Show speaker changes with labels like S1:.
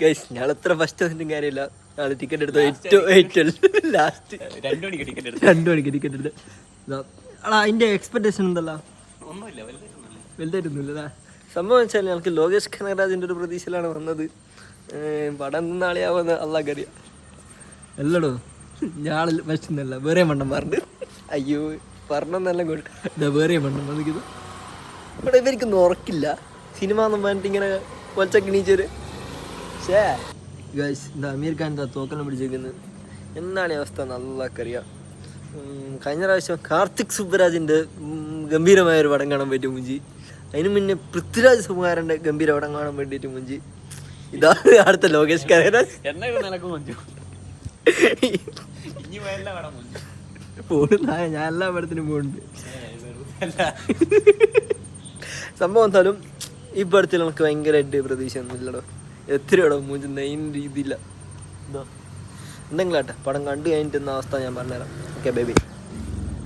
S1: Guys ഞാൻ എത്ര first വന്നിട്ടും കാര്യമില്ല. നാളെ ടിക്കറ്റ് എടുത്തു ഏറ്റവും ലാസ്റ്റ്
S2: 2 മണിക്ക് ടിക്കറ്റ് എടുത്തു.
S1: 2 മണിക്ക് ടിക്കറ്റ് എടുത്ത്. അതിന്റെ എക്സ്പെക്ടേഷൻ എന്തല്ല?
S2: ഒന്നുമില്ല,
S1: വലുതായിട്ടൊന്നുമില്ല. സംഭവം വെച്ചാൽ ഞങ്ങൾക്ക് ലോകേഷ് കനകരാജിന്റെ ഒരു പ്രതീക്ഷയിലാണ് വന്നത്. പടം നാളെയാവുന്ന അള്ളാഹ്ക്കറിയാം. അല്ലടോ ഞാൻ പറ്റുന്നല്ല, വേറെ മണ്ണം പറഞ്ഞു. അയ്യോ പറഞ്ഞെന്നെല്ലാം കൊടുക്കും. വേറെ മണ്ണം വന്നിത്. ഇവിടെ ഇവർക്കൊന്നും ഉറക്കില്ല. സിനിമ എന്നും പറഞ്ഞിട്ട് ഇങ്ങനെ കൊച്ചക്കിണീച്ചൊരു ഗൈസ്. എന്താ അമീർ ഖാൻ എന്താ തോക്കെല്ലാം പിടിച്ചേക്കുന്നത്? എന്താണ് ഈ അവസ്ഥ നല്ലക്കറിയാം. കഴിഞ്ഞ പ്രാവശ്യം കാർത്തിക് സുബ്ബരാജിൻ്റെ ഗംഭീരമായൊരു പടം കാണാൻ പറ്റും മുഞ്ചി. അതിന് മുന്നേ പൃഥ്വിരാജ് സുകുമാരൻ്റെ ഗംഭീര പടം കാണാൻ വേണ്ടിയിട്ട് മുഞ്ചി. ഇതാണ് അടുത്ത ലോകേഷ് കനകരാജ്. ഞാൻ എല്ലാ പടത്തിനും പോകുന്നുണ്ട്. സംഭവം എന്തായാലും ഈ പടത്തിൽ നമുക്ക് ഭയങ്കരമായിട്ട് പ്രതീക്ഷ ഒന്നും ഇല്ലടോ. എത്രയോടോ മൂഞ്ച് നെയിൻ രീതിയില്ല. എന്തെങ്കിലും ആട്ടെ, പടം കണ്ടു കഴിഞ്ഞിട്ടുന്ന അവസ്ഥ ഞാൻ പറഞ്ഞുതരാം. Okay baby.